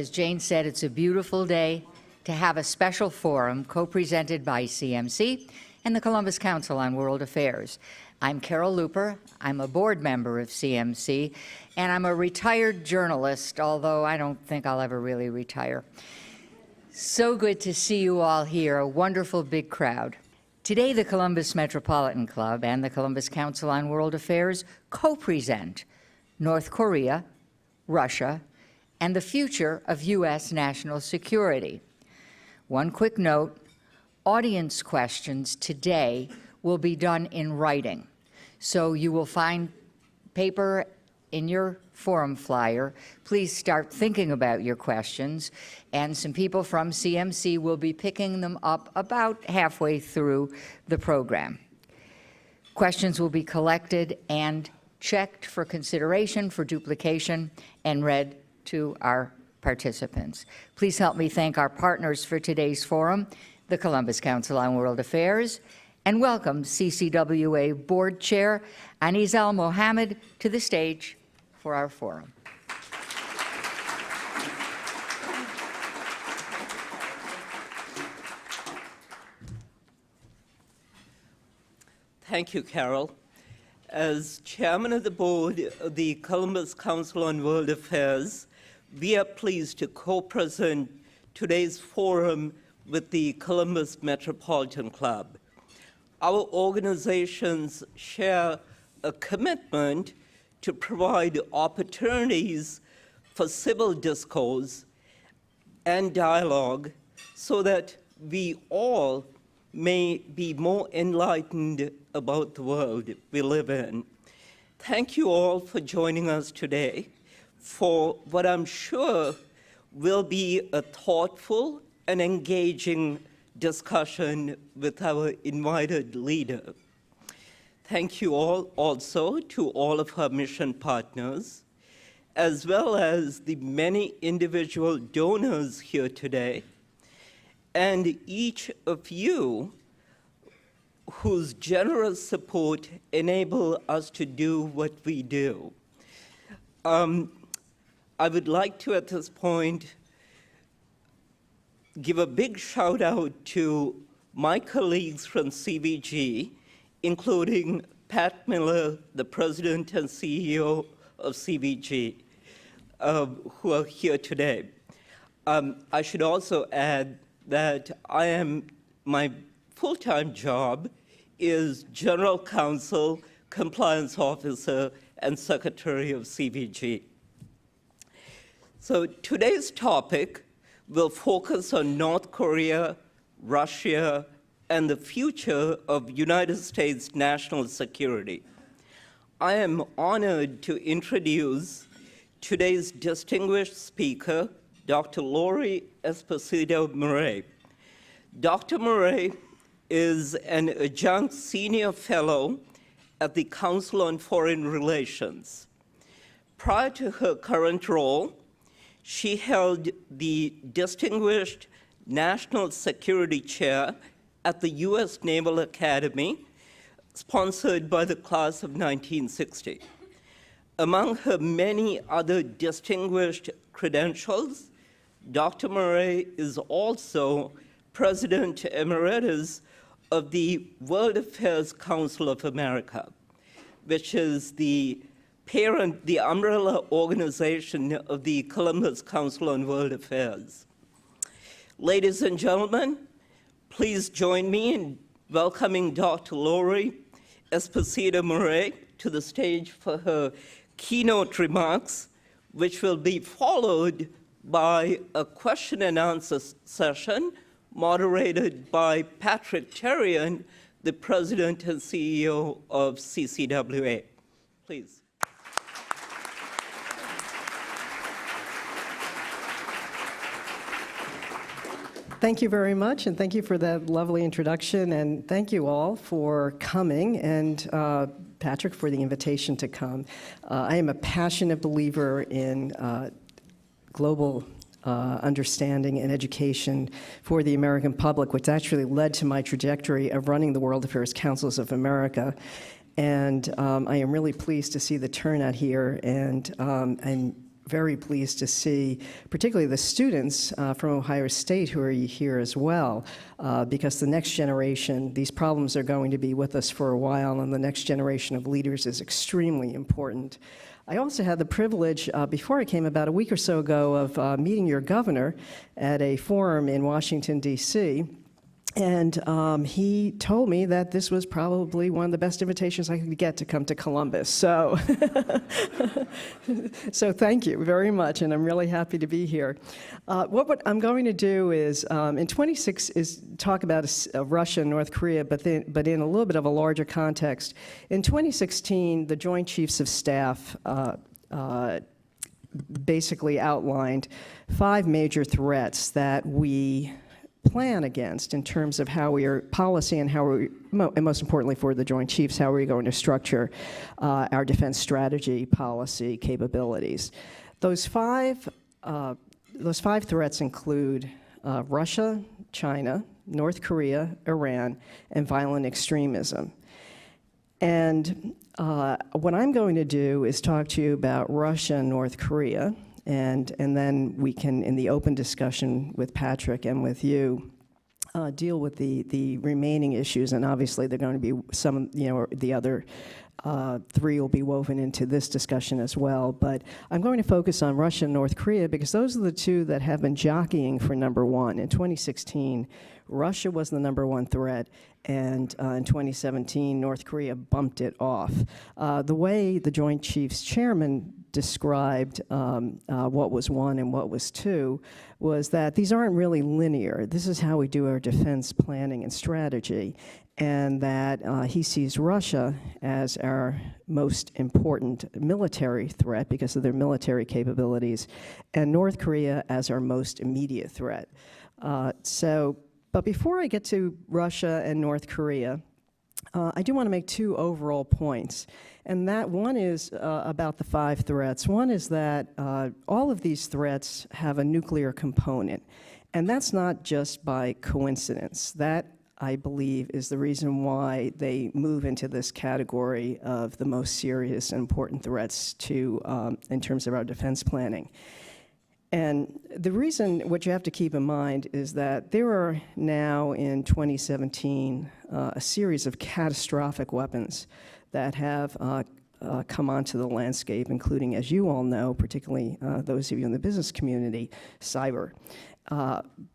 as Jane said, it's a beautiful day to have a special forum co-presented by CMC and the Columbus Council on World Affairs. I'm Carol Looper. I'm a board member of CMC, and I'm a retired journalist, although I don't think I'll ever really retire. So good to see you all here, a wonderful big crowd. Today, the Columbus Metropolitan Club and the Columbus Council on World Affairs co-present North Korea, Russia, and the future of U.S. national security. One quick note, audience questions today will be done in writing. So you will find paper in your forum flyer. Please start thinking about your questions, and some people from CMC will be picking them up about halfway through the program. Questions will be collected and checked for consideration for duplication and read to our participants. Please help me thank our partners for today's forum, the Columbus Council on World Affairs, and welcome CCWA Board Chair Aniz Al-Mohammed to the stage for our forum. Thank you, Carol. As chairman of the board of the Columbus Council on World Affairs, we are pleased to co-present today's forum with the Columbus Metropolitan Club. Our organizations share a commitment to provide opportunities for civil discourse and dialogue so that we all may be more enlightened about the world we live in. Thank you all for joining us today for what I'm sure will be a thoughtful and engaging discussion with our invited leader. Thank you all also to all of our mission partners, as well as the many individual donors here today, and each of you whose generous support enable us to do what we do. I would like to, at this point, give a big shout out to my colleagues from CVG, including Pat Miller, the president and CEO of CVG, who are here today. I should also add that my full-time job is General Counsel, Compliance Officer, and Secretary of CVG. So today's topic will focus on North Korea, Russia, and the future of United States national security. I am honored to introduce today's distinguished speaker, Dr. Lori Esposito-Murray. Dr. Murray is an adjunct senior fellow at the Council on Foreign Relations. Prior to her current role, she held the Distinguished National Security Chair at the U.S. Naval Academy, sponsored by the class of 1960. Among her many other distinguished credentials, Dr. Murray is also President Emeritus of the World Affairs Council of America, which is the umbrella organization of the Columbus Council on World Affairs. Ladies and gentlemen, please join me in welcoming Dr. Lori Esposito-Murray to the stage for her keynote remarks, which will be followed by a question and answer session moderated by Patrick Terrian, the president and CEO of CCWA. Please. Thank you very much, and thank you for that lovely introduction, and thank you all for coming, and Patrick for the invitation to come. I am a passionate believer in global understanding and education for the American public, which actually led to my trajectory of running the World Affairs Councils of America. And I am really pleased to see the turnout here, and very pleased to see, particularly the students from Ohio State who are here as well, because the next generation, these problems are going to be with us for a while, and the next generation of leaders is extremely important. I also had the privilege, before I came about a week or so ago, of meeting your governor at a forum in Washington, D.C., and he told me that this was probably one of the best invitations I could get to come to Columbus. So, so thank you very much, and I'm really happy to be here. What I'm going to do is, in 26, is talk about Russia and North Korea, but in a little bit of a larger context. In 2016, the Joint Chiefs of Staff basically outlined 5 major threats that we plan against in terms of how we are policy and how we, and most importantly for the Joint Chiefs, how are we going to structure our defense strategy, policy, capabilities. Those five threats include Russia, China, North Korea, Iran, and violent extremism. And what I'm going to do is talk to you about Russia and North Korea, and then we can, in the open discussion with Patrick and with you, deal with the remaining issues, and obviously they're going to be some, the other 3 will be woven into this discussion as well. But I'm going to focus on Russia and North Korea because those are the 2 that have been jockeying for number 1. In 2016, Russia was the #1 threat, and in 2017, North Korea bumped it off. The way the Joint Chiefs Chairman described what was 1 and what was 2 was that these aren't really linear. This is how we do our defense planning and strategy, and that he sees Russia as our most important military threat because of their military capabilities, and North Korea as our most immediate threat. But before I get to Russia and North Korea, I do want to make 2 overall points. And that one is about the 5 threats. One is that all of these threats have a nuclear component. And that's not just by coincidence. That, I believe, is the reason why they move into this category of the most serious and important threats to, in terms of our defense planning. And the reason, what you have to keep in mind, is that there are now, in 2017, a series of catastrophic weapons that have come onto the landscape, including, as you all know, particularly those of you in the business community, cyber.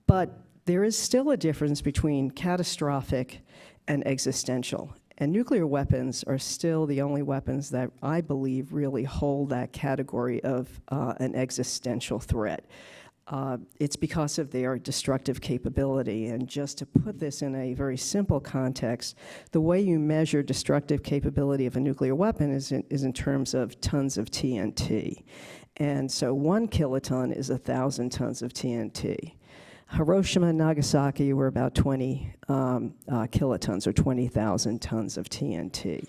But there is still a difference between catastrophic and existential. And nuclear weapons are still the only weapons that I believe really hold that category of an existential threat. It's because of their destructive capability. And just to put this in a very simple context, the way you measure destructive capability of a nuclear weapon is in terms of tons of TNT. And so 1 kiloton is 1,000 tons of TNT. Hiroshima and Nagasaki were about 20 kilotons, or 20,000 tons of TNT.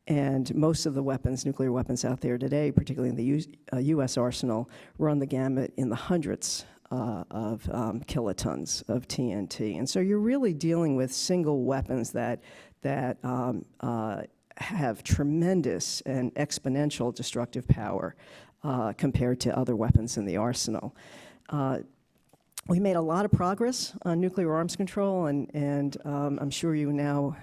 And most of the weapons, nuclear weapons out there today, particularly in the U.S. arsenal, run the gamut in the hundreds of kilotons of TNT. And so you're really dealing with single weapons that have tremendous and exponential destructive power compared to other weapons in the arsenal. We made a lot of progress on nuclear arms control, and I'm sure you now,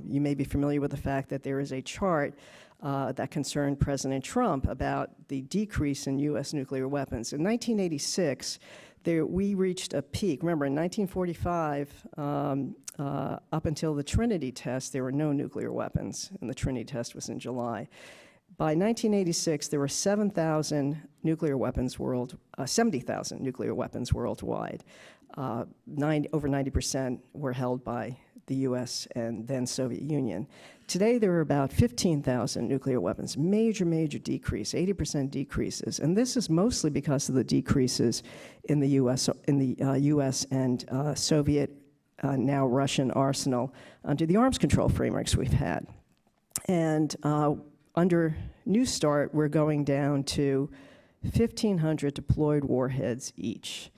you may be familiar with the fact that there is a chart that concerned President Trump about the decrease in U.S. nuclear weapons. In 1986, we reached a peak. Remember, in 1945, up until the Trinity test, there were no nuclear weapons, and the Trinity test was in July. By 1986, there were 70,000 nuclear weapons worldwide. Over 90% were held by the U.S. and then Soviet Union. Today, there are about 15,000 nuclear weapons. Major decrease, 80% decreases, and this is mostly because of the decreases in the U.S. And Soviet, now Russian arsenal under the arms control frameworks we've had, and. Under New START, we're going down to 1,500 deployed warheads each.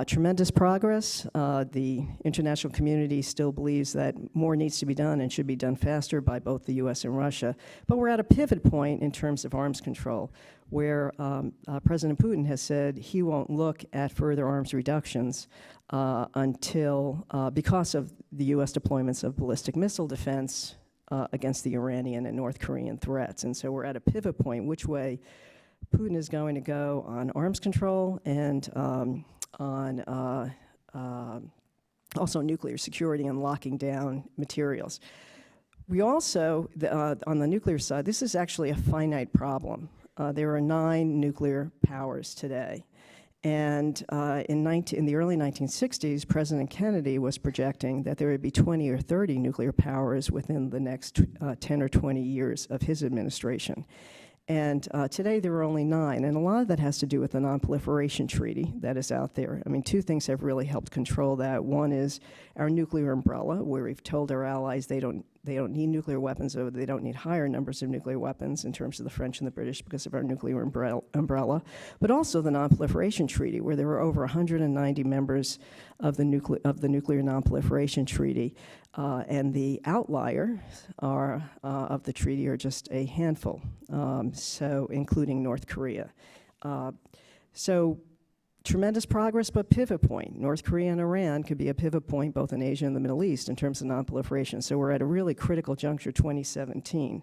Tremendous progress. The international community still believes that more needs to be done and should be done faster by both the U.S. and Russia. But we're at a pivot point in terms of arms control, where President Putin has said he won't look at further arms reductions until, because of the U.S. deployments of ballistic missile defense against the Iranian and North Korean threats. And so we're at a pivot point, which way Putin is going to go on arms control and on also nuclear security and locking down materials. We also, on the nuclear side, this is actually a finite problem. There are 9 nuclear powers today. And in the early 1960s, President Kennedy was projecting that there would be 20 or 30 nuclear powers within the next 10 or 20 years of his administration. And today there are only 9, and a lot of that has to do with the non-proliferation treaty that is out there. I mean, 2 things have really helped control that. One is our nuclear umbrella, where we've told our allies they don't need nuclear weapons, or they don't need higher numbers of nuclear weapons in terms of the French and the British because of our nuclear umbrella, but also the non-proliferation treaty, where there were over 190 members of the nuclear non-proliferation treaty, and the outlier of the treaty are just a handful, so including North Korea. So tremendous progress, but pivot point. North Korea and Iran could be a pivot point both in Asia and the Middle East in terms of non-proliferation. So we're at a really critical juncture, 2017.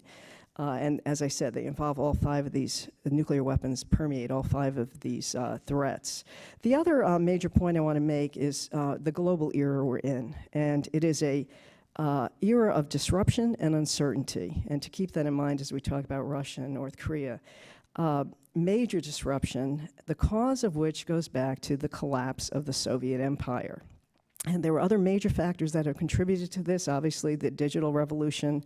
And as I said, they involve all 5 of these, the nuclear weapons permeate all 5 of these threats. The other major point I want to make is the global era we're in. And it is a era of disruption and uncertainty. And to keep that in mind as we talk about Russia and North Korea, major disruption, the cause of which goes back to the collapse of the Soviet Empire. And there were other major factors that have contributed to this, obviously the digital revolution,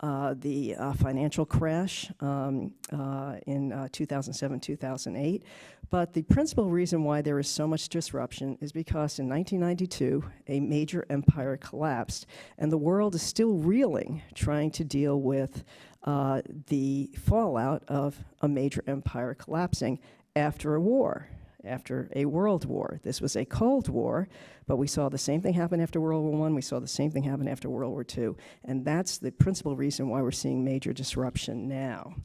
the financial crash in 2007, 2008. But the principal reason why there is so much disruption is because in 1992, a major empire collapsed, and the world is still reeling, trying to deal with the fallout of a major empire collapsing after a war, after a world war. This was a Cold War, but we saw the same thing happen after World War I, we saw the same thing happen after World War II, and that's the principal reason why we're seeing major disruption now.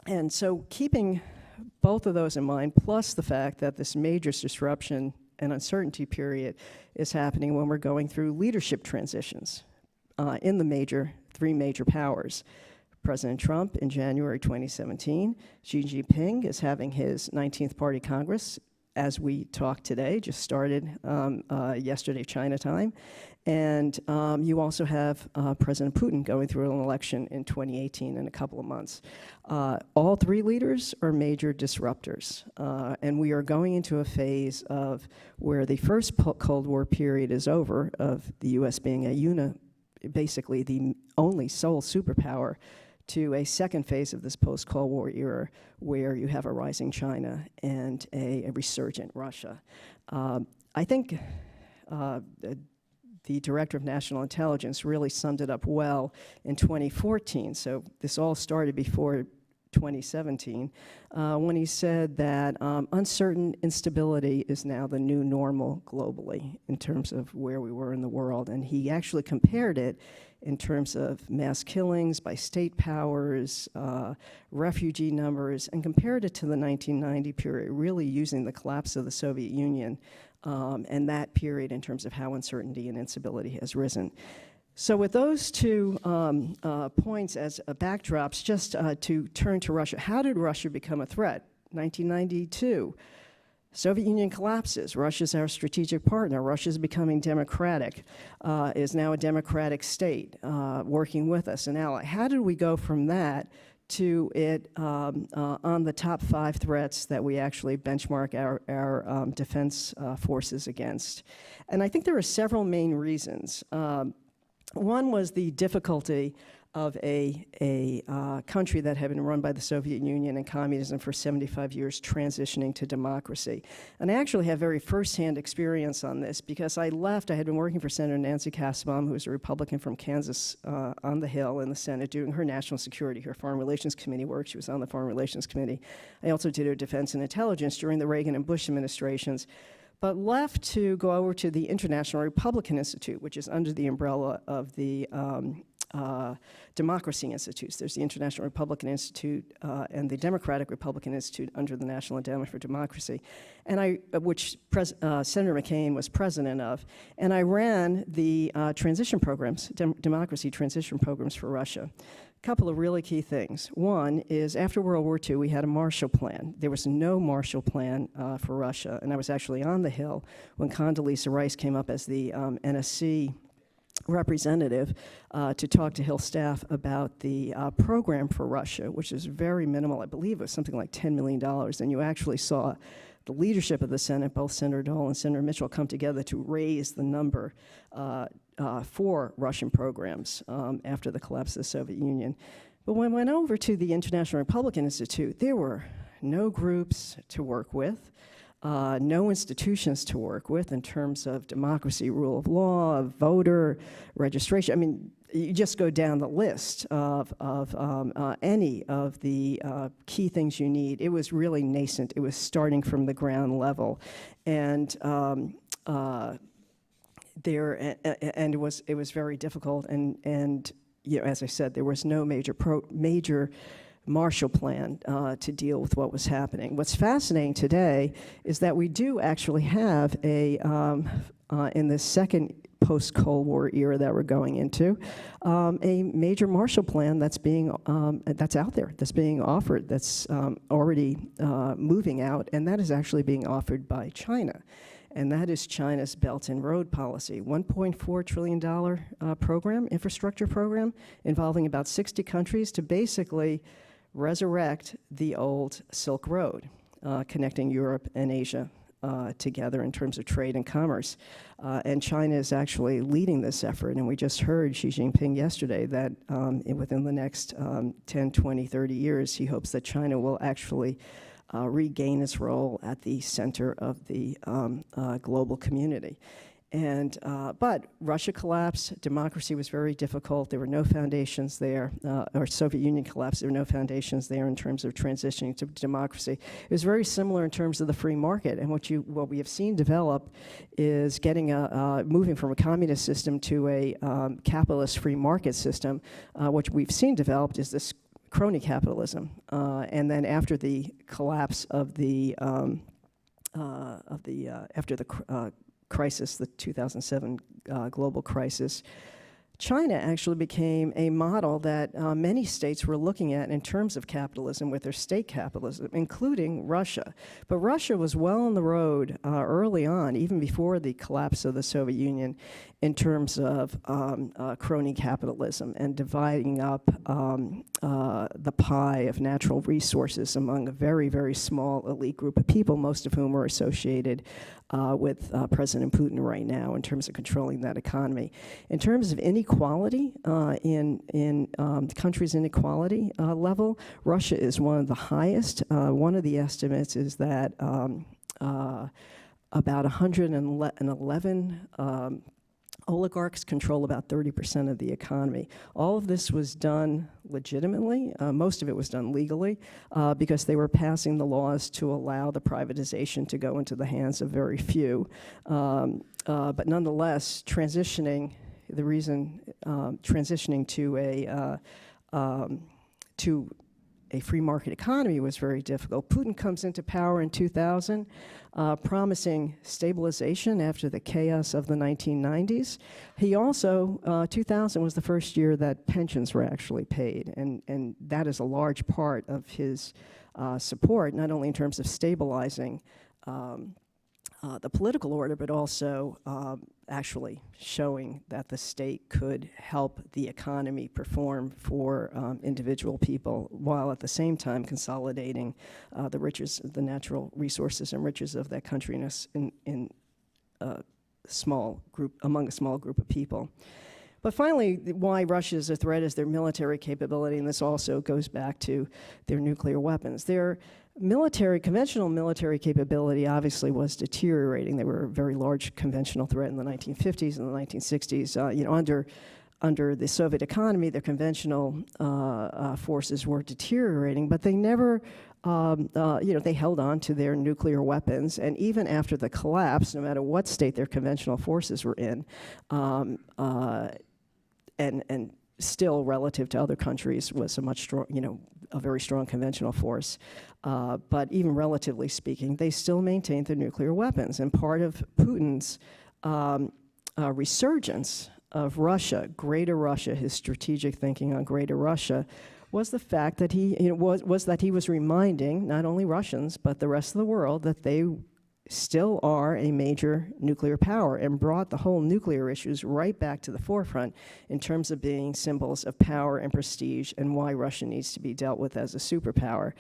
And so keeping both of those in mind, plus the fact that this major disruption and uncertainty period is happening when we're going through leadership transitions in the 3 major powers. President Trump in January 2017, Xi Jinping is having his 19th Party Congress as we talk today, just started yesterday China time. And you also have President Putin going through an election in 2018 in a couple of months. All 3 leaders are major disruptors. And we are going into a phase of where the first Cold War period is over, of the U.S. being basically the only sole superpower, to a second phase of this post-Cold War era where you have a rising China and a resurgent Russia. I think the Director of National Intelligence really summed it up well in 2014. So this all started before 2017, when he said that uncertain instability is now the new normal globally in terms of where we were in the world. And he actually compared it in terms of mass killings by state powers, refugee numbers, and compared it to the 1990 period, really using the collapse of the Soviet Union and that period in terms of how uncertainty and instability has risen. So with those 2 points as backdrops, just to turn to Russia, how did Russia become a threat? 1992, Soviet Union collapses. Russia's our strategic partner. Russia's becoming democratic, is now a democratic state, working with us, an ally. How did we go from that to it on the top 5 threats that we actually benchmark our defense forces against? And I think there are several main reasons. One was the difficulty of a country that had been run by the Soviet Union and communism for 75 years, transitioning to democracy. And I actually have very firsthand experience on this because I had been working for Senator Nancy Kassebaum, who was a Republican from Kansas on the Hill in the Senate, doing her national security, her Foreign Relations Committee work. She was on the Foreign Relations Committee. I also did her defense and intelligence during the Reagan and Bush administrations, but left to go over to the International Republican Institute, which is under the umbrella of the democracy institutes. There's the International Republican Institute and the Democratic Republican Institute under the National Endowment for Democracy, and which Senator McCain was president of. And I ran the transition programs, democracy transition programs for Russia. A couple of really key things. One is after World War II, we had a Marshall Plan. There was no Marshall Plan for Russia, and I was actually on the Hill when Condoleezza Rice came up as the NSC representative to talk to Hill staff about the program for Russia, which is very minimal. I believe it was something like $10 million, and you actually saw the leadership of the Senate, both Senator Dole and Senator Mitchell, come together to raise the number for Russian programs after the collapse of the Soviet Union. But when I went over to the International Republican Institute, there were no groups to work with, no institutions to work with in terms of democracy, rule of law, voter registration. I mean, you just go down the list of any of the key things you need. It was really nascent. It was starting from the ground level, and it was very difficult. And you know, as I said, there was no major Marshall Plan to deal with what was happening. What's fascinating today is that we do actually have in the second post-Cold War era that we're going into, a major Marshall Plan that's out there, that's being offered, that's already moving out, and that is actually being offered by China. And that is China's Belt and Road policy, $1.4 trillion program, infrastructure program, involving about 60 countries to basically resurrect the old Silk Road, connecting Europe and Asia together in terms of trade and commerce. And China is actually leading this effort, and we just heard Xi Jinping yesterday that within the next 10, 20, 30 years, he hopes that China will actually regain its role at the center of the global community. And but Russia collapsed, democracy was very difficult, there were no foundations there, or Soviet Union collapsed, there were no foundations there in terms of transitioning to democracy. It was very similar in terms of the free market, and what we have seen develop is moving from a communist system to a capitalist free market system. What we've seen developed is this crony capitalism, and then after the collapse of crisis, the 2007 global crisis, China actually became a model that many states were looking at in terms of capitalism with their state capitalism, including Russia. But Russia was well on the road early on, even before the collapse of the Soviet Union, in terms of crony capitalism and dividing up the pie of natural resources among a very, very small elite group of people, most of whom are associated with President Putin right now in terms of controlling that economy. In terms of inequality, in countries' inequality level, Russia is one of the highest. One of the estimates is that about 111 oligarchs control about 30% of the economy. All of this was done legitimately. Most of it was done legally because they were passing the laws to allow the privatization to go into the hands of very few. But nonetheless, transitioning to a free market economy was very difficult. Putin comes into power in 2000, promising stabilization after the chaos of the 1990s. He also, 2000 was the first year that pensions were actually paid, and that is a large part of his support, not only in terms of stabilizing the political order, but also actually showing that the state could help the economy perform for individual people, while at the same time consolidating the riches, the natural resources and riches of that country in a small group, among a small group of people. But finally, why Russia is a threat is their military capability, and this also goes back to their nuclear weapons. Their conventional military capability obviously was deteriorating. They were a very large conventional threat in the 1950s and the 1960s. Under the Soviet economy, their conventional forces were deteriorating, but they never, they held on to their nuclear weapons. And even after the collapse, no matter what state their conventional forces were in, and still relative to other countries was a much strong, a very strong conventional force. But even relatively speaking, they still maintained their nuclear weapons. And part of Putin's resurgence of Russia, Greater Russia, his strategic thinking on Greater Russia, was the fact that he was reminding not only Russians but the rest of the world that they still are a major nuclear power, and brought the whole nuclear issues right back to the forefront in terms of being symbols of power and prestige and why Russia needs to be dealt with as a superpower.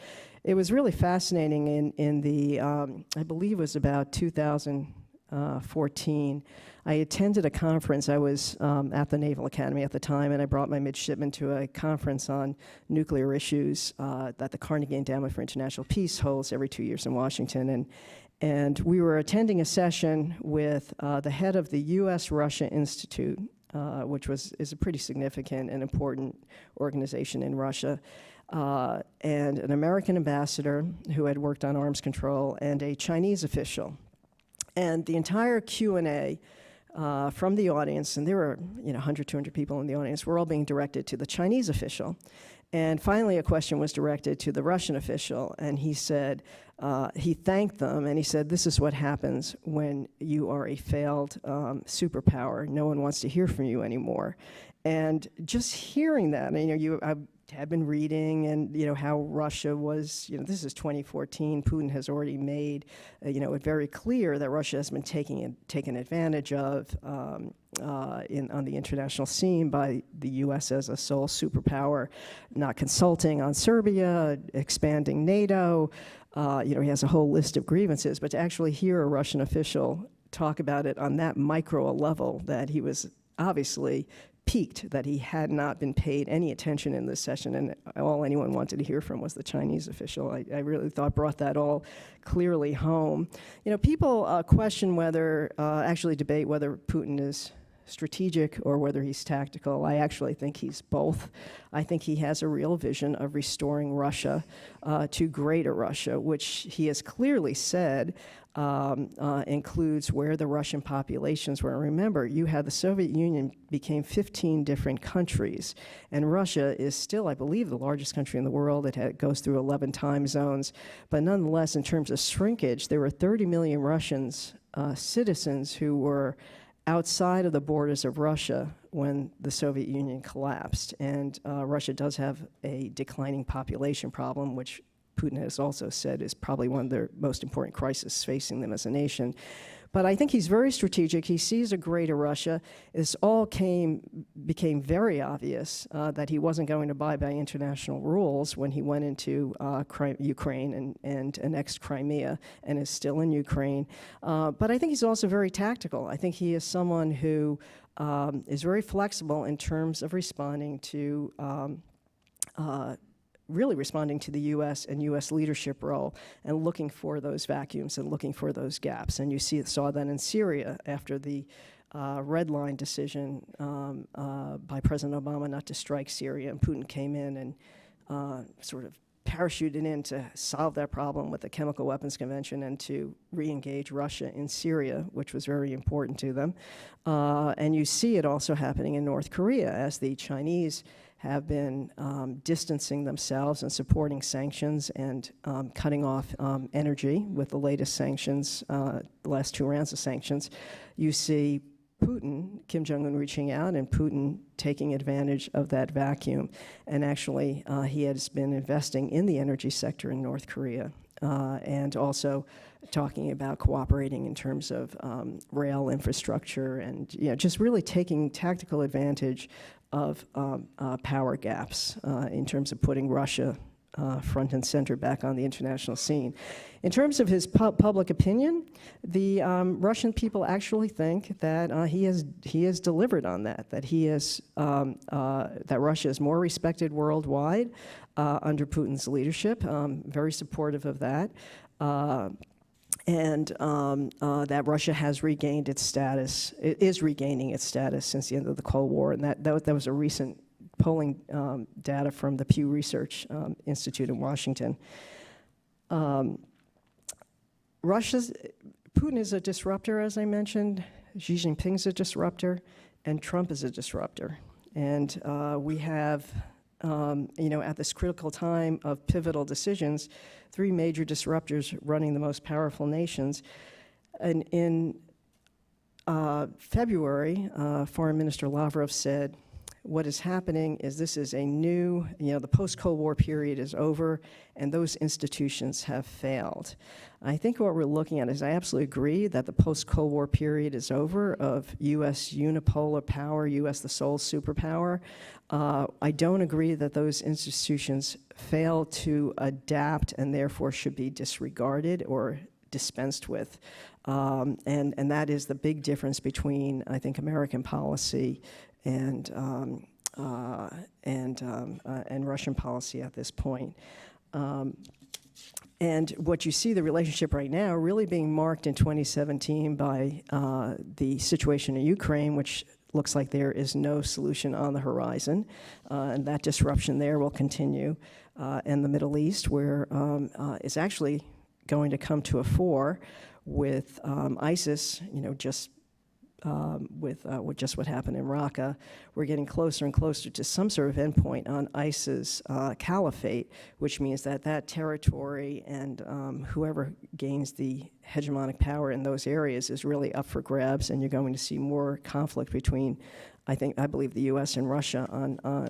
It was really fascinating in the, I believe it was about 2014, I attended a conference. I was at the Naval Academy at the time, and I brought my midshipmen to a conference on nuclear issues that the Carnegie Endowment for International Peace holds every 2 years in Washington. And we were attending a session with the head of the U.S.-Russia Institute, which is a pretty significant and important organization in Russia, and an American ambassador who had worked on arms control, and a Chinese official. And the entire Q&A from the audience, and there were 100, 200 people in the audience, were all being directed to the Chinese official. And finally, a question was directed to the Russian official, and he said, he thanked them, and he said, "This is what happens when you are a failed superpower. No one wants to hear from you anymore." And just hearing that, I had been reading, and how Russia was, this is 2014. Putin has already made, it very clear that Russia has been taken advantage of on the international scene by the U.S. as a sole superpower, not consulting on Serbia, expanding NATO. He has a whole list of grievances, but to actually hear a Russian official talk about it on that micro level, that he was obviously piqued that he had not been paid any attention in this session, and all anyone wanted to hear from was the Chinese official. I really thought brought that all clearly home. People question actually debate whether Putin is strategic or whether he's tactical. I actually think he's both. I think he has a real vision of restoring Russia to Greater Russia, which he has clearly said includes where the Russian populations were. Remember, you had the Soviet Union became 15 different countries, and Russia is still, I believe, the largest country in the world. It goes through 11 time zones, but nonetheless, in terms of shrinkage, there were 30 million Russians, citizens who were outside of the borders of Russia when the Soviet Union collapsed. And Russia does have a declining population problem, which Putin has also said is probably one of their most important crises facing them as a nation. But I think he's very strategic. He sees a Greater Russia. This all became very obvious that he wasn't going to abide by international rules when he went into Ukraine and annexed Crimea and is still in Ukraine. But I think he's also very tactical. I think he is someone who is very flexible in terms of responding to really responding to the U.S. and U.S. leadership role and looking for those vacuums and looking for those gaps. And you saw that in Syria after the red line decision by President Obama not to strike Syria, and Putin came in and sort of parachuted in to solve that problem with the Chemical Weapons Convention and to re-engage Russia in Syria, which was very important to them. And you see it also happening in North Korea as the Chinese have been distancing themselves and supporting sanctions and cutting off energy with the latest sanctions, the last 2 rounds of sanctions. You see Putin, Kim Jong-un reaching out, and Putin taking advantage of that vacuum. And actually, he has been investing in the energy sector in North Korea and also talking about cooperating in terms of rail infrastructure and just really taking tactical advantage of power gaps in terms of putting Russia front and center back on the international scene. In terms of his public opinion, the Russian people actually think that he has delivered on that. That Russia is more respected worldwide under Putin's leadership. Very supportive of that. And that Russia has regained its status, it is regaining its status since the end of the Cold War, and that was a recent polling data from the Pew Research Institute in Washington. Putin is a disruptor, as I mentioned, Xi Jinping is a disruptor, and Trump is a disruptor. And we have, at this critical time of pivotal decisions, three major disruptors running the most powerful nations. And in February, Foreign Minister Lavrov said, what is happening is this is a new, the post-Cold War period is over, and those institutions have failed. I think what we're looking at is I absolutely agree that the post-Cold War period is over of U.S. unipolar power, U.S. the sole superpower. I don't agree that those institutions fail to adapt and therefore should be disregarded or dispensed with. And that is the big difference between, I think, American policy and Russian policy at this point. And what you see, the relationship right now, really being marked in 2017 by the situation in Ukraine, which looks like there is no solution on the horizon, and that disruption there will continue. And the Middle East, where is actually going to come to a fore with ISIS, with just what happened in Raqqa. We're getting closer and closer to some sort of endpoint on ISIS caliphate, which means that that territory and whoever gains the hegemonic power in those areas is really up for grabs, and you're going to see more conflict between, I believe, the U.S. and Russia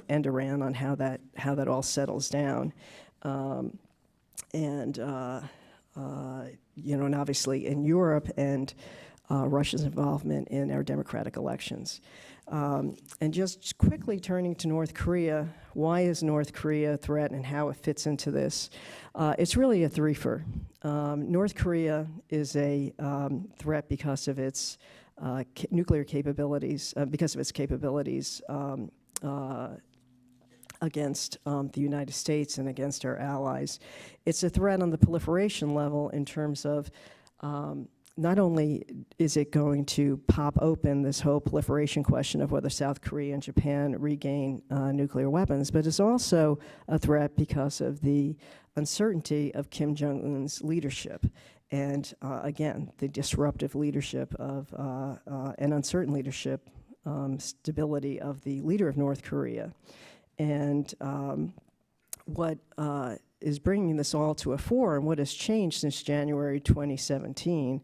and Iran on how that all settles down. And obviously in Europe and Russia's involvement in our democratic elections. And just quickly turning to North Korea, why is North Korea a threat and how it fits into this? It's really a threefer. North Korea is a threat because of its nuclear capabilities, against the United States and against our allies. It's a threat on the proliferation level in terms of not only is it going to pop open this whole proliferation question of whether South Korea and Japan regain nuclear weapons, but it's also a threat because of the uncertainty of Kim Jong-un's leadership. And again, the disruptive leadership of, and uncertain leadership, stability of the leader of North Korea. And what is bringing this all to a fore, and what has changed since January 2017,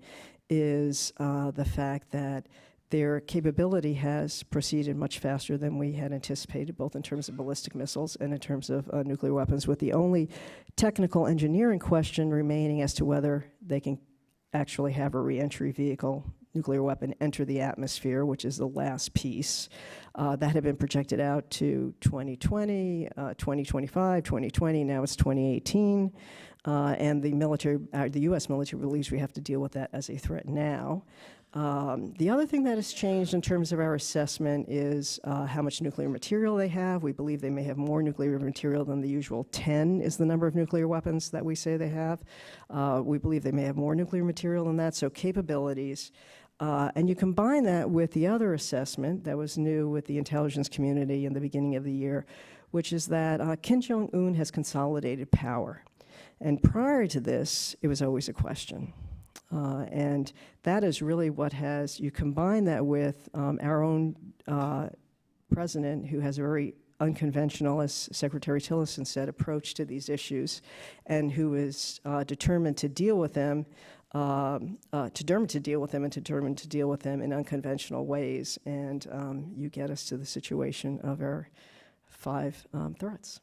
is the fact that their capability has proceeded much faster than we had anticipated, both in terms of ballistic missiles and in terms of nuclear weapons, with the only technical engineering question remaining as to whether they can actually have a reentry vehicle nuclear weapon enter the atmosphere, which is the last piece. That had been projected out to 2020, 2025, 2020, now it's 2018. And the U.S. military believes we have to deal with that as a threat now. The other thing that has changed in terms of our assessment is how much nuclear material they have. We believe they may have more nuclear material than the usual 10 is the number of nuclear weapons that we say they have. We believe they may have more nuclear material than that, so capabilities. And you combine that with the other assessment that was new with the intelligence community in the beginning of the year, which is that Kim Jong-un has consolidated power. And prior to this, it was always a question. And that is really what you combine that with our own president, who has a very unconventional, as Secretary Tillerson said, approach to these issues, and who is determined to deal with them, and determined to deal with them in unconventional ways. And you get us to the situation of our 5 threats.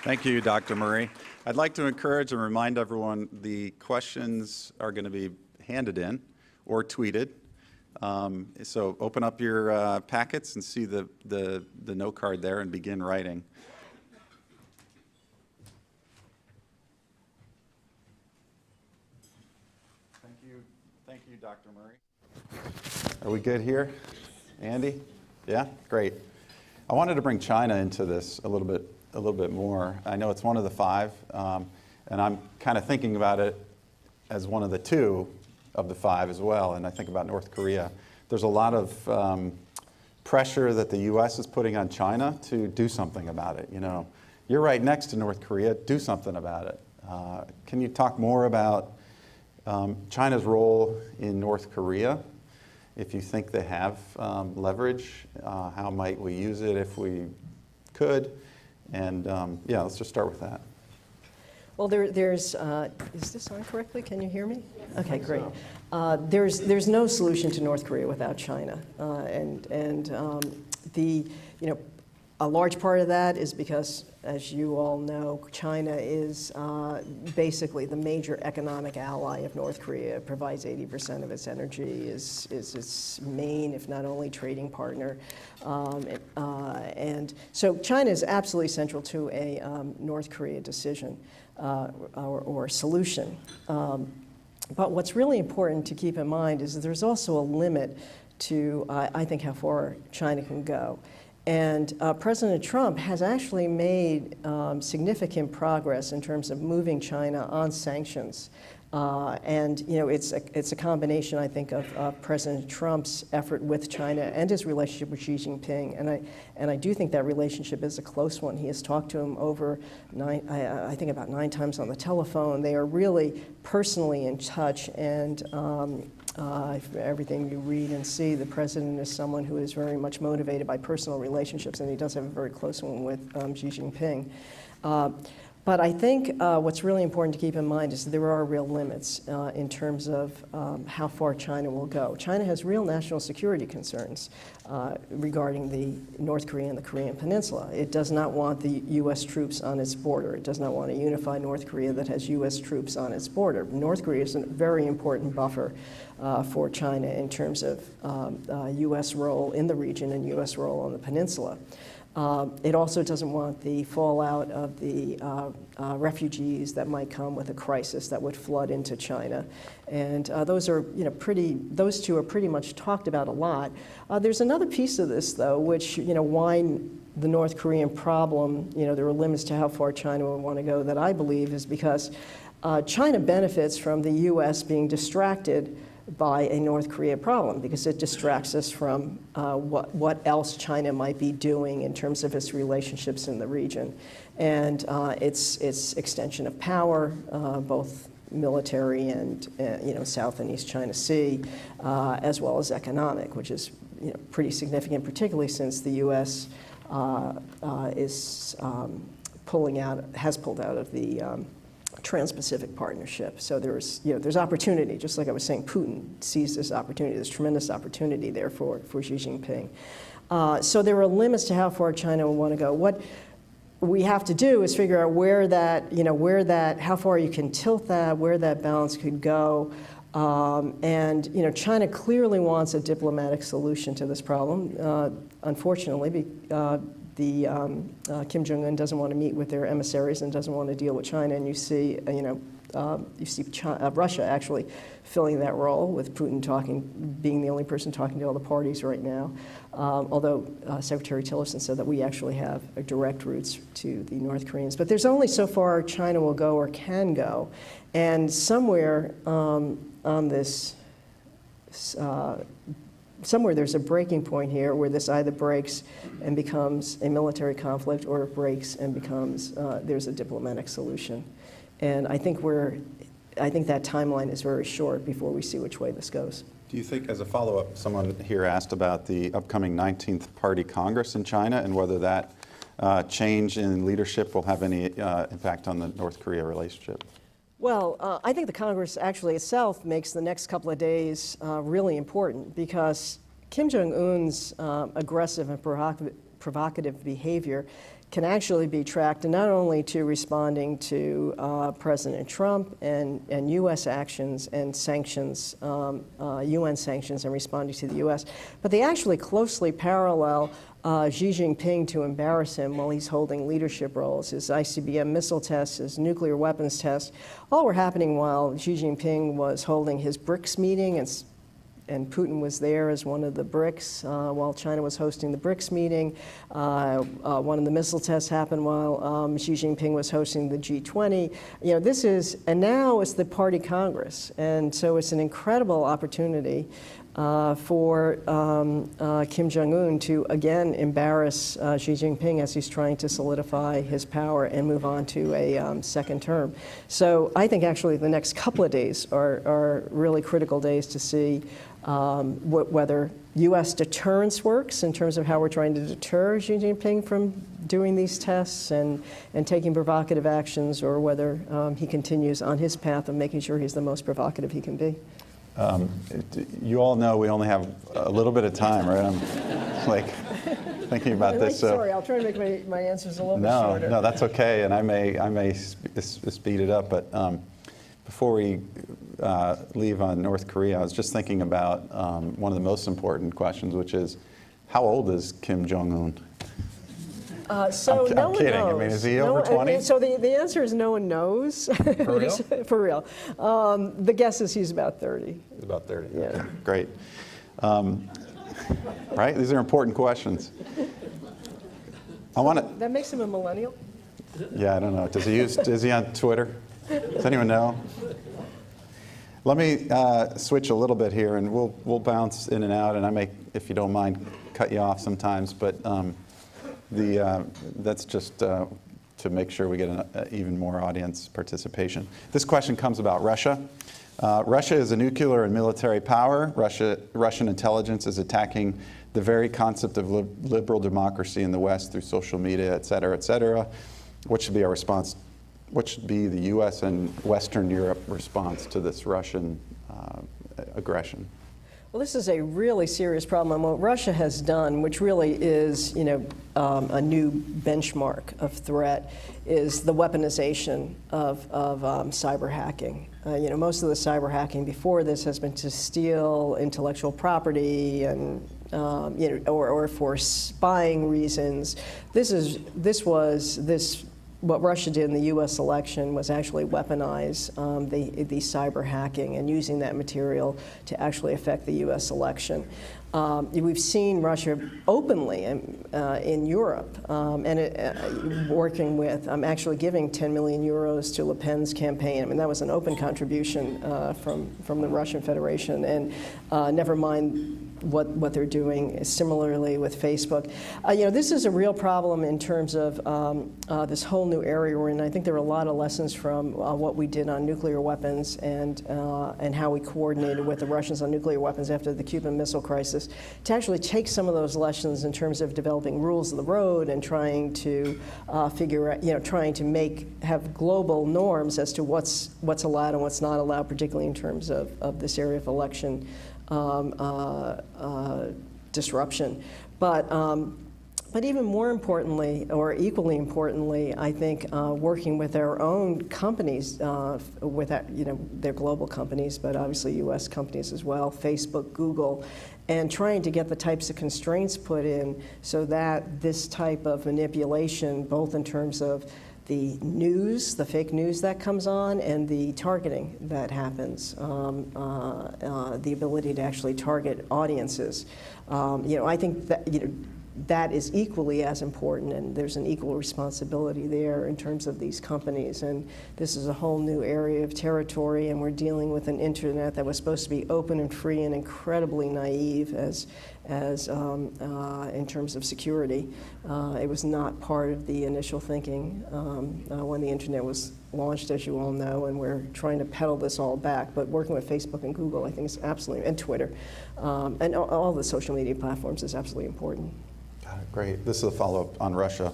Thank you, Dr. Murray. I'd like to encourage and remind everyone the questions are going to be handed in or tweeted So open up your packets and see the note card there and begin writing. Thank you, Dr. Murray. Are we good here? Andy? Yeah? Great. I wanted to bring China into this a little bit more. I know it's one of the five, and I'm kind of thinking about it as one of the two of the five as well, and I think about North Korea. There's a lot of pressure that the U.S. is putting on China to do something about it. You know, you're right next to North Korea, do something about it. Can you talk more about China's role in North Korea? If you think they have leverage, how might we use it if we could? And yeah, let's just start with that. Well, there's, is this on correctly? Can you hear me? Okay, great. There's no solution to North Korea without China. A large part of that is because, as you all know, China is basically the major economic ally of North Korea. It provides 80% of its energy, is its main, if not only, trading partner. And so China is absolutely central to a North Korea decision or solution. But what's really important to keep in mind is that there's also a limit to, I think, how far China can go. And President Trump has actually made significant progress in terms of moving China on sanctions. And you know, it's a combination, I think, of President Trump's effort with China and his relationship with Xi Jinping. And I do think that relationship is a close one. He has talked to him over I think about 9 times on the telephone. They are really personally in touch. And everything you read and see, the president is someone who is very much motivated by personal relationships, and he does have a very close one with Xi Jinping. But I think what's really important to keep in mind is that there are real limits in terms of how far China will go. China has real national security concerns regarding the North Korea and the Korean Peninsula. It does not want the U.S. troops on its border. It does not want a unified North Korea that has U.S. troops on its border. North Korea is a very important buffer for China in terms of U.S. role in the region and U.S. role on the peninsula. It also doesn't want the fallout of the refugees that might come with a crisis that would flood into China. And those are, those two are pretty much talked about a lot. There's another piece of this, though, which, why the North Korean problem, there are limits to how far China would want to go, that I believe is because China benefits from the U.S. being distracted by a North Korea problem, because it distracts us from what else China might be doing in terms of its relationships in the region. And its extension of power, both military and South and East China Sea, as well as economic, which is pretty significant, particularly since the U.S. Has pulled out of the Trans-Pacific Partnership. So there's opportunity, just like I was saying, Putin sees this opportunity, this tremendous opportunity there for Xi Jinping. So there are limits to how far China will want to go. What we have to do is figure out how far you can tilt that, where that balance could go. And China clearly wants a diplomatic solution to this problem. Unfortunately, Kim Jong-un doesn't want to meet with their emissaries and doesn't want to deal with China, and you see Russia actually filling that role, with Putin being the only person talking to all the parties right now. Although Secretary Tillerson said that we actually have direct routes to the North Koreans. But there's only so far China will go or can go, and somewhere on this. Somewhere there's a breaking point here where this either breaks and becomes a military conflict, or it breaks and becomes there's a diplomatic solution. And I think that timeline is very short before we see which way this goes. Do you think, as a follow-up, someone here asked about the upcoming 19th Party Congress in China and whether that change in leadership will have any impact on the North Korea relationship? Well, I think the Congress actually itself makes the next couple of days really important, because Kim Jong-un's aggressive and provocative behavior can actually be tracked, and not only to responding to President Trump and U.S. actions and sanctions, UN sanctions, and responding to the U.S., but they actually closely parallel Xi Jinping to embarrass him while he's holding leadership roles. His ICBM missile tests, his nuclear weapons tests, all were happening while Xi Jinping was holding his BRICS meeting, and Putin was there as one of the BRICS while China was hosting the BRICS meeting. One of the missile tests happened while Xi Jinping was hosting the G20. You know, this is, and now it's the Party Congress, and so it's an incredible opportunity for Kim Jong-un to again embarrass Xi Jinping as he's trying to solidify his power and move on to a second term. So I think actually the next couple of days are really critical days to see whether U.S. deterrence works in terms of how we're trying to deter Xi Jinping from doing these tests and taking provocative actions, or whether he continues on his path of making sure he's the most provocative he can be. You all know we only have a little bit of time, right? I'm like thinking about this. Sorry, I'll try to make my answers a little bit shorter. No, that's okay, and I may speed it up. But before we leave on North Korea, I was just thinking about one of the most important questions, which is, how old is Kim Jong-un? So I'm no one kidding. knows. I mean, is he over 20? So the answer is no one knows. For real? For real. The guess is he's about 30. He's about 30. Yeah. Okay, great. Right? These are important questions. I want to. That makes him a millennial? Yeah, I don't know. Is he on Twitter? Does anyone know? Let me switch a little bit here, and we'll bounce in and out, and I may, if you don't mind, cut you off sometimes. But that's just to make sure we get even more audience participation. This question comes about Russia. Russia is a nuclear and military power. Russian intelligence is attacking the very concept of liberal democracy in the West through social media, et cetera, et cetera. What should be our response? What should be the U.S. and Western Europe response to this Russian aggression? Well, this is a really serious problem. And what Russia has done, which really is, a new benchmark of threat, is the weaponization of cyber hacking. Most of the cyber hacking before this has been to steal intellectual property and or for spying reasons. What Russia did in the U.S. election was actually weaponize the cyber hacking and using that material to actually affect the U.S. election. We've seen Russia openly in Europe working with, actually giving 10 million euros to Le Pen's campaign. I mean, that was an open contribution from the Russian Federation, and never mind what they're doing similarly with Facebook. This is a real problem in terms of this whole new area we're in. I think there are a lot of lessons from what we did on nuclear weapons and how we coordinated with the Russians on nuclear weapons after the Cuban Missile Crisis, to actually take some of those lessons in terms of developing rules of the road and trying to figure out, trying to have global norms as to what's allowed and what's not allowed, particularly in terms of this area of election disruption. But even more importantly, or equally importantly, I think working with our own companies, they're global companies, but obviously U.S. companies as well, Facebook, Google, and trying to get the types of constraints put in so that this type of manipulation, both in terms of the news, the fake news that comes on, and the targeting that happens, the ability to actually target audiences. I think that that is equally as important, and there's an equal responsibility there in terms of these companies. And this is a whole new area of territory, and we're dealing with an internet that was supposed to be open and free and incredibly naive as in terms of security. It was not part of the initial thinking when the internet was launched, as you all know, and we're trying to pedal this all back. But working with Facebook and Google, I think is absolutely, and Twitter, and all the social media platforms is absolutely important. Great. This is a follow-up on Russia.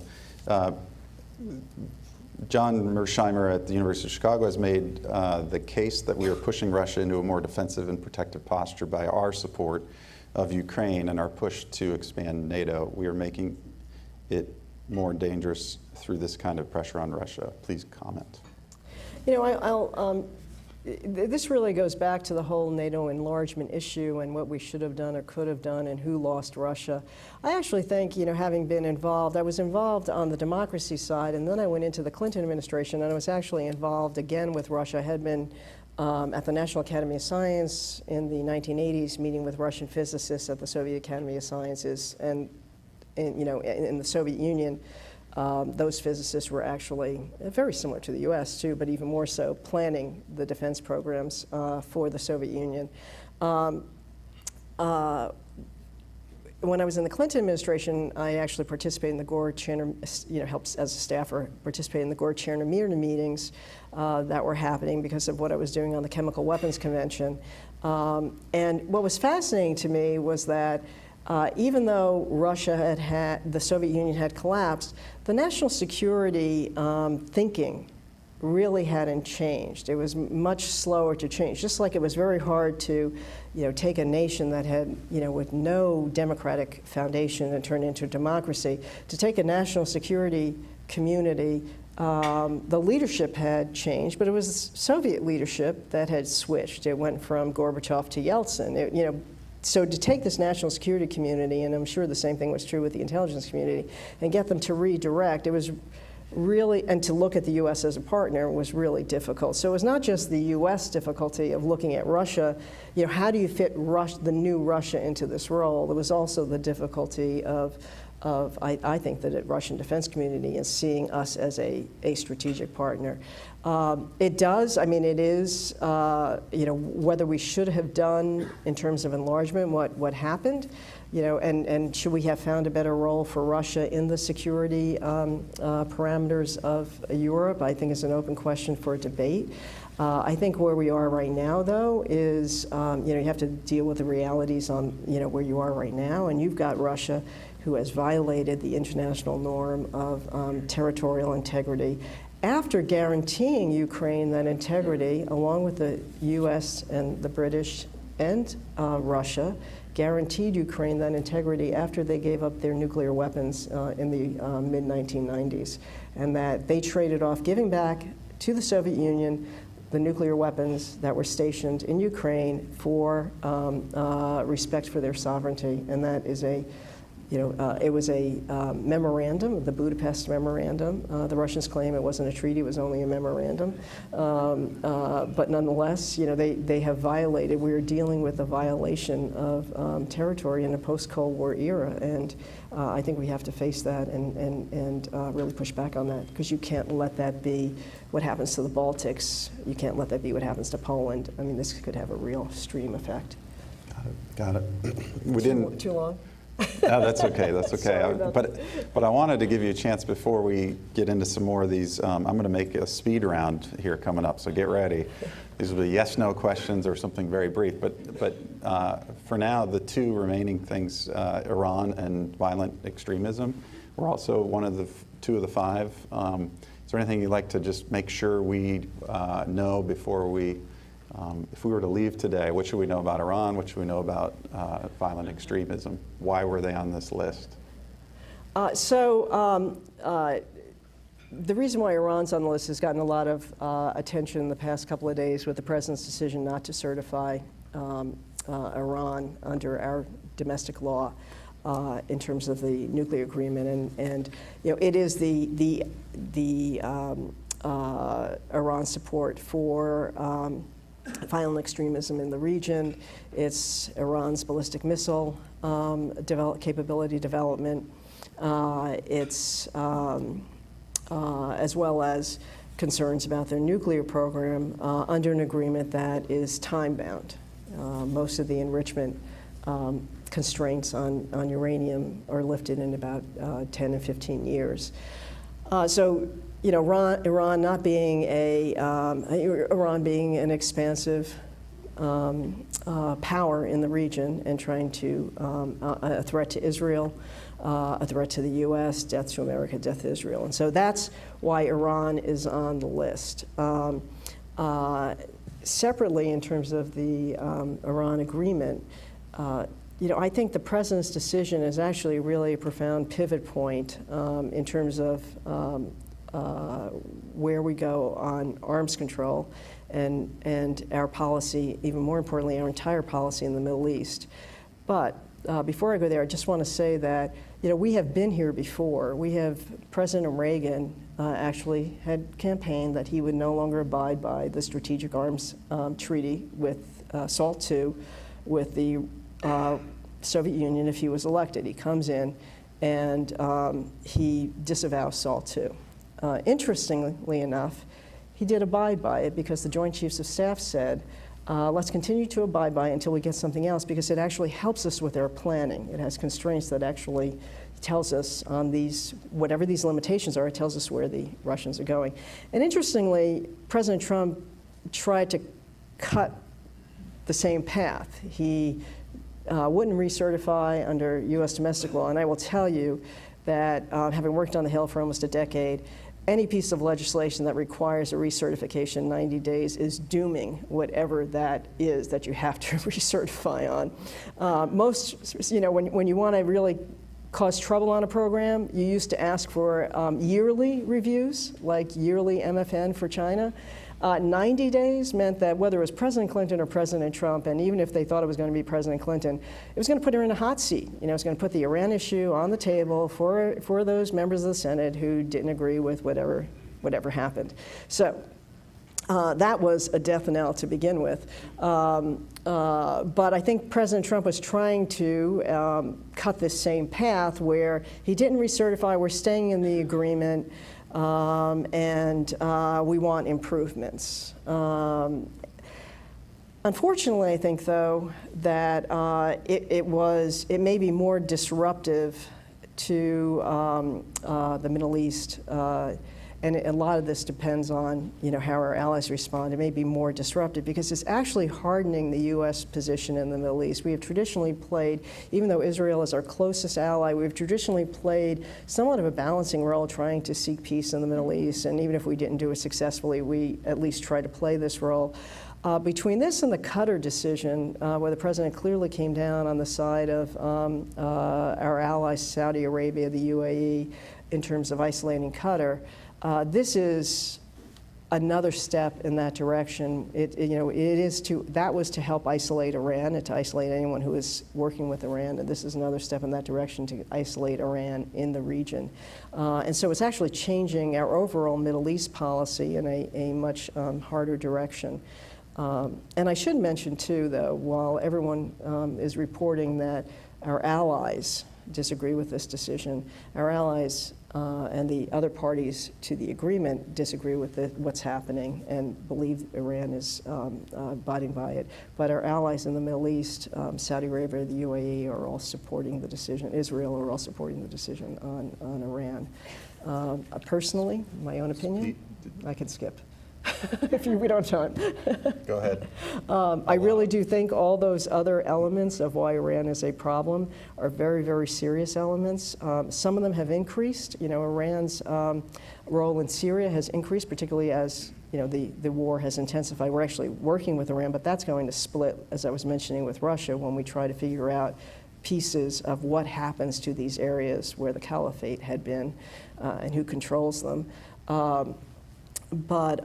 John Mersheimer at the University of Chicago has made the case that we are pushing Russia into a more defensive and protective posture by our support of Ukraine and our push to expand NATO. We are making it more dangerous through this kind of pressure on Russia? Please comment. You know, this really goes back to the whole NATO enlargement issue and what we should have done or could have done and who lost Russia. I actually think, you know, having been involved, I was involved on the democracy side, and then I went into the Clinton administration, and I was actually involved again with Russia. I had been at the National Academy of Science in the 1980s, meeting with Russian physicists at the Soviet Academy of Sciences, and you know, in the Soviet Union. Those physicists were actually very similar to the U.S. too, but even more so, planning the defense programs for the Soviet Union. When I was in the Clinton administration, I actually participated in the Gore-Chernobyl, you know, helped as a staffer participate in the Gore-Chernobyl meetings that were happening because of what I was doing on the Chemical Weapons Convention. And what was fascinating to me was that even though the Soviet Union had collapsed, the national security thinking really hadn't changed. It was much slower to change. Just like it was very hard to, you know, take a nation that had, you know, with no democratic foundation and turn into a democracy, to take a national security community. The leadership had changed, but it was Soviet leadership that had switched. It went from Gorbachev to Yeltsin. You know. So to take this national security community, and I'm sure the same thing was true with the intelligence community, and get them to redirect, it was really, and to look at the U.S. as a partner was really difficult. So it was not just the U.S. difficulty of looking at Russia, you know, how do you fit the new Russia into this role? There was also the difficulty of I think that the Russian defense community is seeing us as a strategic partner. It does, I mean, it is, you know, whether we should have done in terms of enlargement what happened, you know, and should we have found a better role for Russia in the security parameters of Europe, I think is an open question for debate. I think where we are right now, though, is, you know, you have to deal with the realities on, you know, where you are right now, and you've got Russia who has violated the international norm of territorial integrity after guaranteeing Ukraine that integrity, along with the U.S. and the British and Russia, guaranteed Ukraine that integrity after they gave up their nuclear weapons in the mid-1990s, and that they traded off giving back to the Soviet Union the nuclear weapons that were stationed in Ukraine for respect for their sovereignty, and that is a you know, it was a memorandum, the Budapest Memorandum. The Russians claim it wasn't a treaty, it was only a memorandum. But nonetheless, you know, they have violated, we are dealing with a violation of territory in a post-Cold War era. And I think we have to face that and really push back on that, because you can't let that be what happens to the Baltics. You can't let that be what happens to Poland. I mean, this could have a real stream effect. Got it. We didn't. Too long? No, that's okay. That's okay. Sorry about But I wanted to give you a chance before we get into some more of these. I'm going to make a speed round here coming up, so get ready. These will be yes/no questions or something very brief. But for now, the two remaining things: Iran and violent extremism. We're also one of the two of the five. Is there anything you'd like to just make sure we know before we? If we were to leave today, what should we know about Iran? What should we know about violent extremism? Why were they on this list? The reason why Iran's on the list has gotten a lot of attention in the past couple of days with the president's decision not to certify Iran under our domestic law in terms of the nuclear agreement, and you know, it is the Iran support for violent extremism in the region. It's Iran's ballistic missile capability development. It's as well as concerns about their nuclear program under an agreement that is time-bound. Most of the enrichment constraints on uranium are lifted in about 10 and 15 years. So, you know, Iran not being Iran being an expansive power in the region and trying to a threat to Israel, a threat to the U.S., death to America, death to Israel, and so that's why Iran is on the list. Separately, in terms of the Iran agreement, I think the president's decision is actually really a profound pivot point in terms of where we go on arms control and our policy, even more importantly, our entire policy in the Middle East. But before I go there, I just want to say that we have been here before. We have President Reagan actually had campaigned that he would no longer abide by the Strategic Arms Treaty with SALT II with the Soviet Union if he was elected. He comes in and he disavows SALT II. Interestingly enough, he did abide by it because the Joint Chiefs of Staff said, let's continue to abide by it until we get something else because it actually helps us with our planning. It has constraints that actually tells us on these, whatever these limitations are, it tells us where the Russians are going. And interestingly, President Trump tried to cut the same path. He wouldn't recertify under U.S. domestic law, and I will tell you that having worked on the Hill for almost a decade, any piece of legislation that requires a recertification in 90 days is dooming whatever that is that you have to recertify on. When you want to really cause trouble on a program, you used to ask for yearly reviews, like yearly MFN for China. 90 days meant that whether it was President Clinton or President Trump, and even if they thought it was going to be President Clinton, it was going to put her in a hot seat. It was going to put the Iran issue on the table for those members of the Senate who didn't agree with whatever happened. So that was a death knell to begin with. But I think President Trump was trying to cut this same path where he didn't recertify, we're staying in the agreement, and we want improvements. Unfortunately, I think, though, that it may be more disruptive to the Middle East, and a lot of this depends on how our allies respond. It may be more disruptive because it's actually hardening the U.S. position in the Middle East. We have traditionally played, even though Israel is our closest ally, we've traditionally played somewhat of a balancing role trying to seek peace in the Middle East. And even if we didn't do it successfully, we at least try to play this role. Between this and the Qatar decision, where the president clearly came down on the side of our allies, Saudi Arabia, the UAE, in terms of isolating Qatar, this is another step in that direction. That was to help isolate Iran and to isolate anyone who is working with Iran, and this is another step in that direction to isolate Iran in the region. And so it's actually changing our overall Middle East policy in a much harder direction. And I should mention too, though, while everyone is reporting that our allies disagree with this decision, our allies and the other parties to the agreement disagree with what's happening and believe Iran is abiding by it. But our allies in the Middle East, Saudi Arabia, the UAE, are all supporting the decision. Israel are all supporting the decision on Iran. Personally, my own opinion, I can skip. If we don't have time. Go ahead. I really do think all those other elements of why Iran is a problem are very, very serious elements. Some of them have increased. Iran's role in Syria has increased, particularly as the war has intensified. We're actually working with Iran, but that's going to split, as I was mentioning, with Russia when we try to figure out pieces of what happens to these areas where the caliphate had been and who controls them. But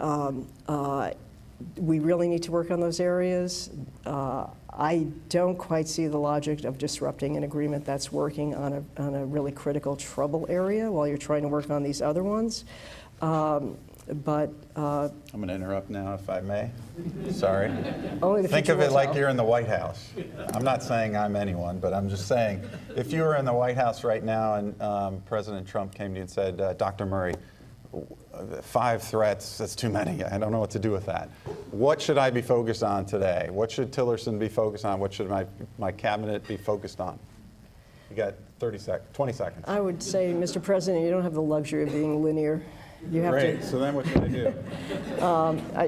we really need to work on those areas. I don't quite see the logic of disrupting an agreement that's working on a really critical trouble area while you're trying to work on these other ones. I'm going to interrupt now, if I may. Sorry. Only the Think future of it will like tell. you're in the White House. I'm not saying I'm anyone, but I'm just saying, if you were in the White House right now and President Trump came to you and said, Dr. Murray, 5 threats, that's too many. I don't know what to do with that. What should I be focused on today? What should Tillerson be focused on? What should my cabinet be focused on? You got 20 seconds. I would say, Mr. President, you don't have the luxury of being linear. You have Great, so then what should I do?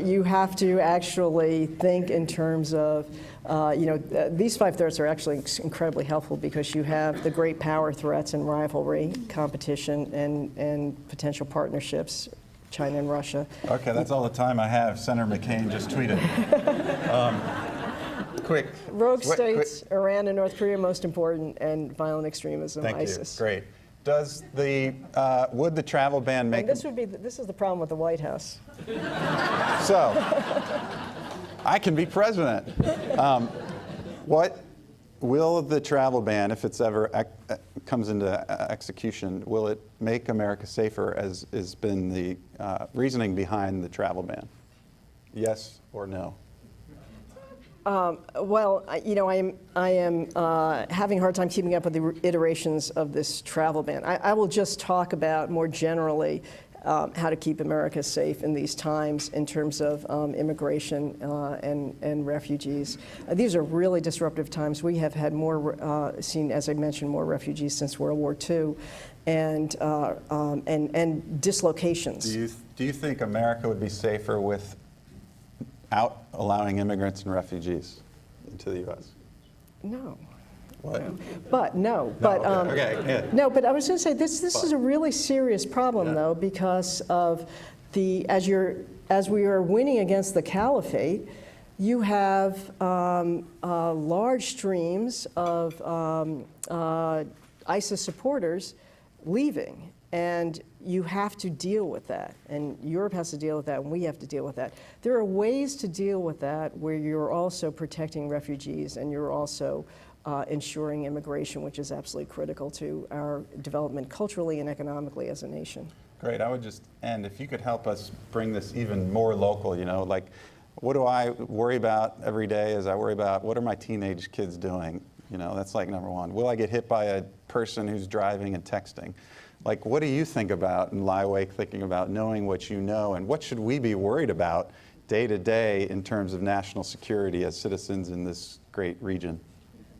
you have to actually think in terms of, these 5 threats are actually incredibly helpful because you have the great power threats and rivalry, competition, and potential partnerships, China and Russia. Okay, that's all the time I have. Senator McCain just tweeted. quick. Rogue Quick. states, Iran and North Korea most important, and violent extremism, Thank ISIS. you. Great. Does the would the travel ban make? And this is the problem with the White House. So, I can be president. What will the travel ban, if it's ever comes into execution, will it make America safer, as has been the reasoning behind the travel ban? Yes or no? Well, I am having a hard time keeping up with the iterations of this travel ban. I will just talk about more generally how to keep America safe in these times in terms of immigration and refugees. These are really disruptive times. We have had seen, as I mentioned, more refugees since World War II, and dislocations. Do you think America would be safer without allowing immigrants and refugees into the U.S.? No. What? But no, but okay, yeah. no. But I was going to say this is a really serious problem, though, because of as we are winning against the caliphate, you have large streams of ISIS supporters leaving. And you have to deal with that, and Europe has to deal with that, and we have to deal with that. There are ways to deal with that where you're also protecting refugees and you're also ensuring immigration, which is absolutely critical to our development culturally and economically as a nation. Great. I would just end, if you could help us bring this even more local, like what do I worry about every day as I worry about what are my teenage kids doing? That's like number one. Will I get hit by a person who's driving and texting? Like, what do you think about and lie awake thinking about, knowing what you know, and what should we be worried about day to day in terms of national security as citizens in this great region?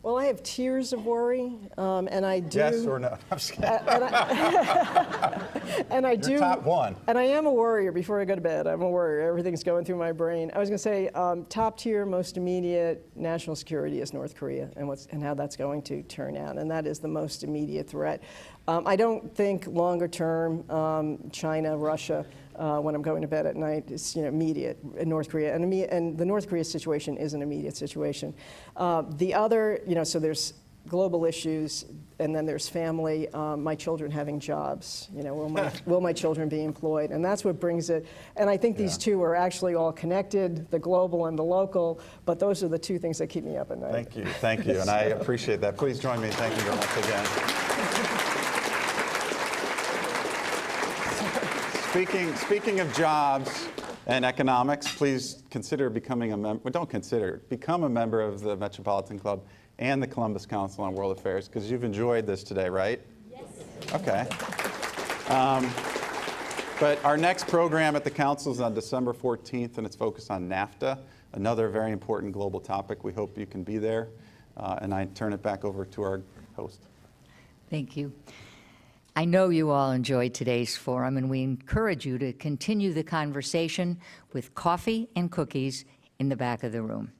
Well, I have tears of worry, and I do. Yes or no? I'm just kidding. And I do. You're top one. And I am a worrier before I go to bed. I'm a worrier. Everything's going through my brain. I was going to say top tier, most immediate national security is North Korea and how that's going to turn out. And that is the most immediate threat. I don't think longer term China, Russia, when I'm going to bed at night, it's immediate in North Korea. And the North Korea situation is an immediate situation. The other, so there's global issues, and then there's family, my children having jobs, will my children be employed? And that's what brings it, and I think these two are actually all connected, the global and the local, but those are the two things that keep me up at night. Thank you, and I appreciate that. Please join me in thanking you very much again. Speaking of jobs and economics, please consider becoming a member, become a member of the Metropolitan Club and the Columbus Council on World Affairs, because you've enjoyed this today, right? Yes. Okay. But our next program at the Council is on December 14th, and it's focused on NAFTA, another very important global topic. We hope you can be there. And I turn it back over to our host. Thank you. I know you all enjoyed today's forum, and we encourage you to continue the conversation with coffee and cookies in the back of the room.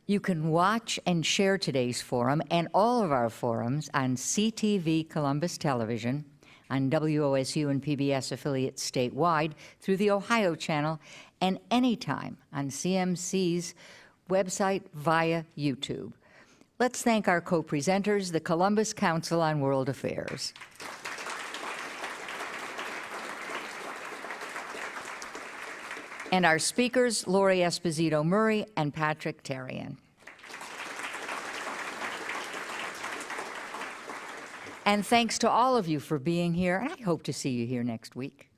You can watch and share today's forum and all of our forums on CTV Columbus Television, on WOSU and PBS affiliates statewide through the Ohio channel, and anytime on CMC's website via YouTube. Let's thank our co-presenters, the Columbus Council on World Affairs. And our speakers, Lori Esposito Murray and Patrick Tarian. And thanks to all of you for being here, and I hope to see you here next week.